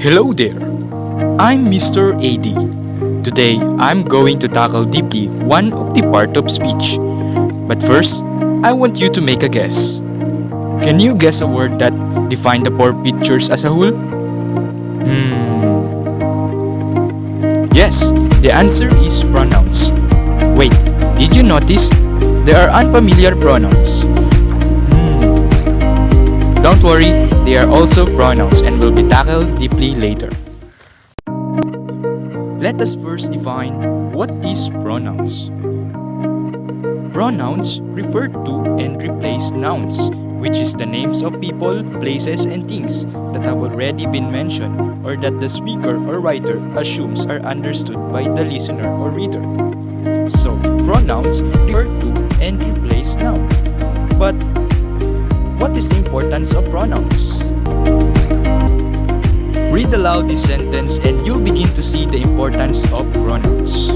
Hello there, I'm Mr. AD. Today, I'm going to tackle deeply one of the part of speech. But first, I want you to make a guess. Can you guess a word that define the four pictures as a whole? Yes, the answer is pronouns. Wait, did you notice? There are unfamiliar pronouns. Don't worry, they are also pronouns and will be tackled deeply later. Let us first define what is pronouns. Pronouns refer to and replace nouns, which is the names of people, places, and things that have already been mentioned or that the speaker or writer assumes are understood by the listener or reader. So, pronouns refer to and replace noun. But what is the importance of pronouns? Read aloud this sentence and you'll begin to see the importance of pronouns.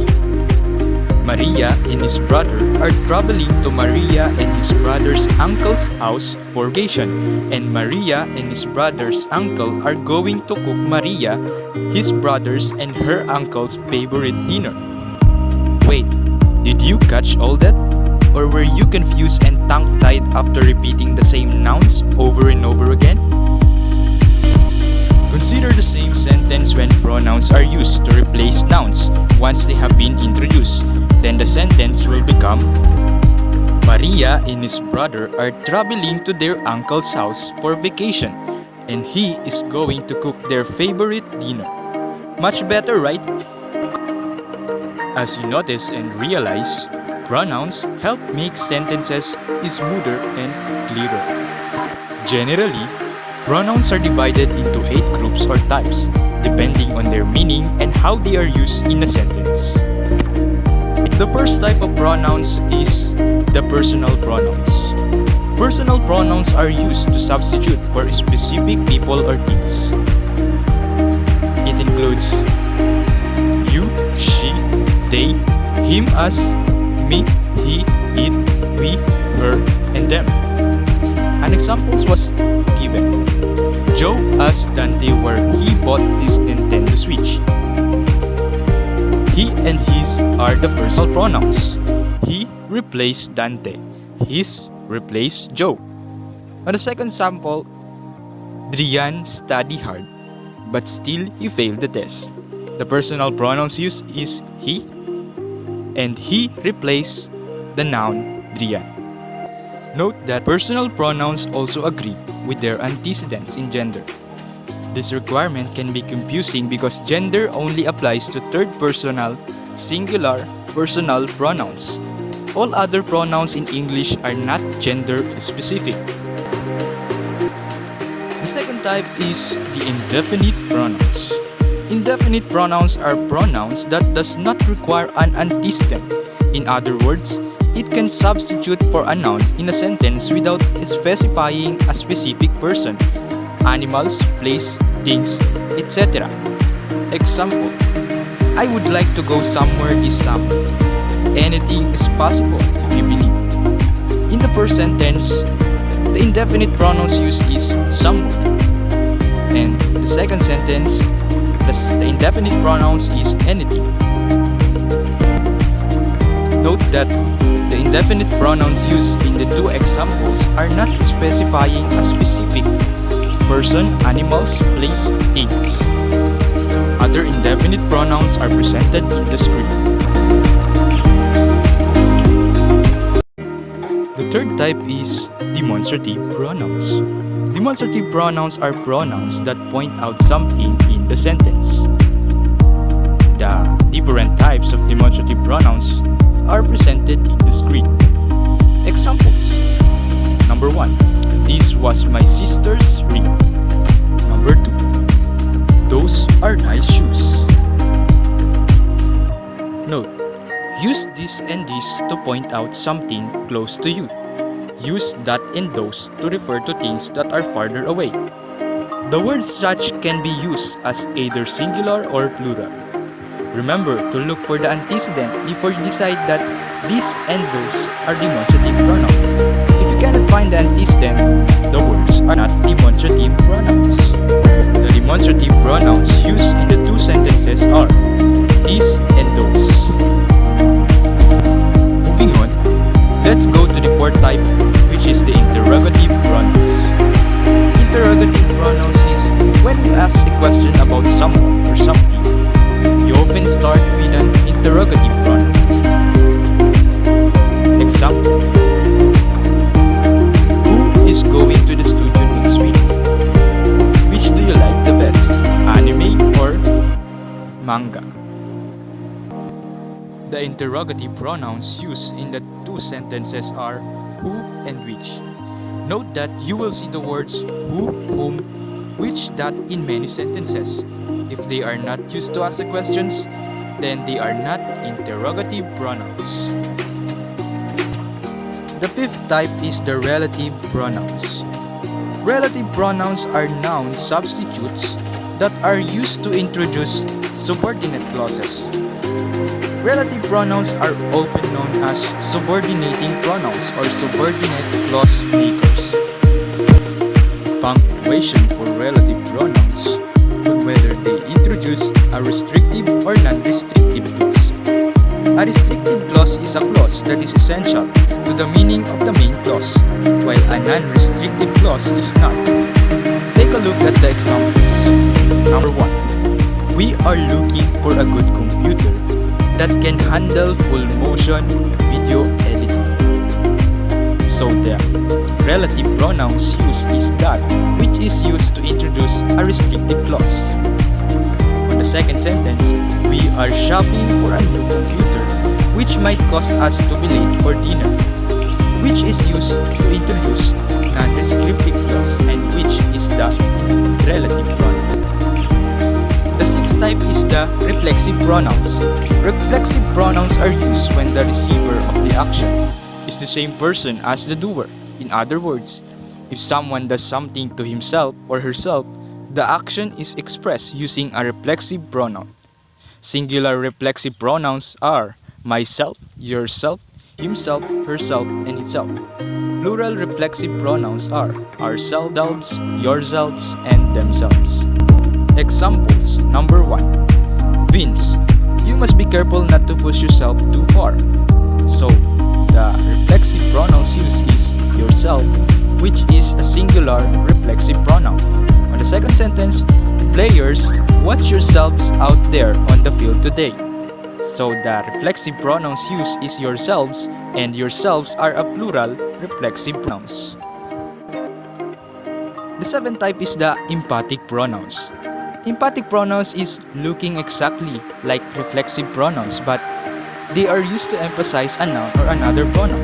Maria and his brother are traveling to Maria and his brother's uncle's house for vacation, and Maria and his brother's uncle are going to cook Maria, his brother's and her uncle's favorite dinner. Wait, did you catch all that? Or were you confused and tongue-tied after repeating the same nouns over and over again? Consider the same sentence when pronouns are used to replace nouns once they have been introduced. Then the sentence will become, Maria and his brother are traveling to their uncle's house for vacation, and he is going to cook their favorite dinner. Much better, right? As you notice and realize, pronouns help make sentences smoother and clearer. Generally, pronouns are divided into 8 groups or types, depending on their meaning and how they are used in a sentence. The first type of pronouns is the personal pronouns. Personal pronouns are used to substitute for specific people or things. It includes you, she, they, him, us, me, he, it, we, her, and them. An example was given. Joe asked Dante where he bought his Nintendo Switch. He and his are the personal pronouns. He replaced Dante. His replaced Joe. On the second sample, Drian studied hard, but still he failed the test. The personal pronouns used is he, and he replaced the noun Drian. Note that personal pronouns also agree with their antecedents in gender. This requirement can be confusing because gender only applies to third personal, singular, personal pronouns. All other pronouns in English are not gender specific. The second type is the indefinite pronouns. Indefinite pronouns are pronouns that does not require an antecedent. In other words, it can substitute for a noun in a sentence without specifying a specific person, animals, place, things, etc. Example, I would like to go somewhere this summer. Anything is possible if you believe. In the first sentence, the indefinite pronouns used is somewhere. And the second sentence, the indefinite pronouns is anything. Note that the indefinite pronouns used in the two examples are not specifying a specific person, animals, place, things. Other indefinite pronouns are presented in the screen. The third type is demonstrative pronouns. Demonstrative pronouns are pronouns that point out something in the sentence. The different types of demonstrative pronouns are presented in the screen. Examples. Number 1. This was my sister's ring. Number 2. Those are nice shoes. Note, use this and this to point out something close to you. Use that and those to refer to things that are farther away. The word such can be used as either singular or plural. Remember to look for the antecedent before you decide that these and those are demonstrative pronouns. If you cannot find the antecedent, the words are not demonstrative pronouns. The demonstrative pronouns used in the two sentences are these and those. Moving on, let's go to the fourth type, which is the interrogative pronouns. Interrogative pronouns is when you ask a question about someone or something. You often start with an interrogative pronoun. Example: who is going to the studio next week? Which do you like the best, anime or manga? The interrogative pronouns used in the two sentences are who and which. Note that you will see the words who, whom, which, that in many sentences. If they are not used to ask the questions, then they are not interrogative pronouns. The fifth type is the relative pronouns. Relative pronouns are noun substitutes that are used to introduce subordinate clauses. Relative pronouns are often known as subordinating pronouns or subordinate clause makers. Punctuation for relative pronouns would whether they introduce a restrictive or non-restrictive clause. A restrictive clause is a clause that is essential to the meaning of the main clause, while a non-restrictive clause is not. Take a look at the examples. Number 1. We are looking for a good computer that can handle full motion video editing. So the relative pronouns used is that, which is used to introduce a restrictive clause. On the second sentence, we are shopping for a new computer, which might cause us to be late for dinner, which is used to introduce non-descriptive clause and which is the relative pronoun. The sixth type is the reflexive pronouns. Reflexive pronouns are used when the receiver of the action is the same person as the doer. In other words, if someone does something to himself or herself, the action is expressed using a reflexive pronoun. Singular reflexive pronouns are myself, yourself, himself, herself, and itself. Plural reflexive pronouns are ourselves, yourselves, and themselves. Examples. Number 1. Vince, you must be careful not to push yourself too far. So, the reflexive pronouns used is yourself, which is a singular reflexive pronoun. On the second sentence, players, watch yourselves out there on the field today. So, the reflexive pronouns used is yourselves, and yourselves are a plural reflexive pronouns. The seventh type is the emphatic pronouns. Emphatic pronouns is looking exactly like reflexive pronouns, but they are used to emphasize a noun or another pronoun.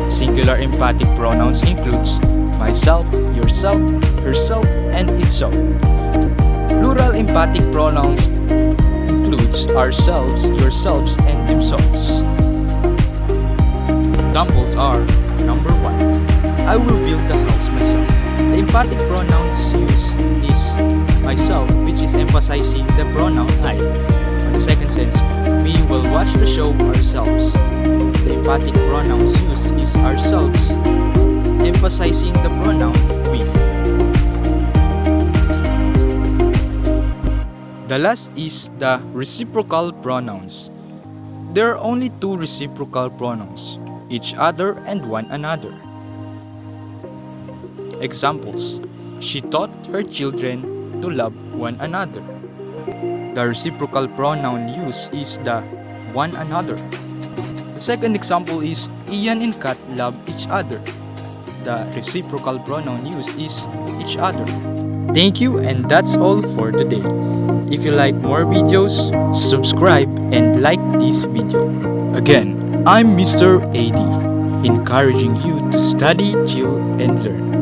Singular emphatic pronouns includes myself, yourself, herself, and itself. Plural emphatic pronouns includes ourselves, yourselves, and themselves. Examples are: Number 1. I will build the house myself. The emphatic pronouns used is myself, which is emphasizing the pronoun I. On the second sense, we will watch the show ourselves. The emphatic pronouns used is ourselves, emphasizing the pronoun we. The last is the reciprocal pronouns. There are only two reciprocal pronouns, each other and one another. Examples: she taught her children to love one another. The reciprocal pronoun used is the one another. The second example is Ian and Kat love each other. The reciprocal pronoun used is each other. Thank you, and that's all for today. If you like more videos, subscribe and like this video. Again, I'm Mr. AD, encouraging you to study, chill, and learn.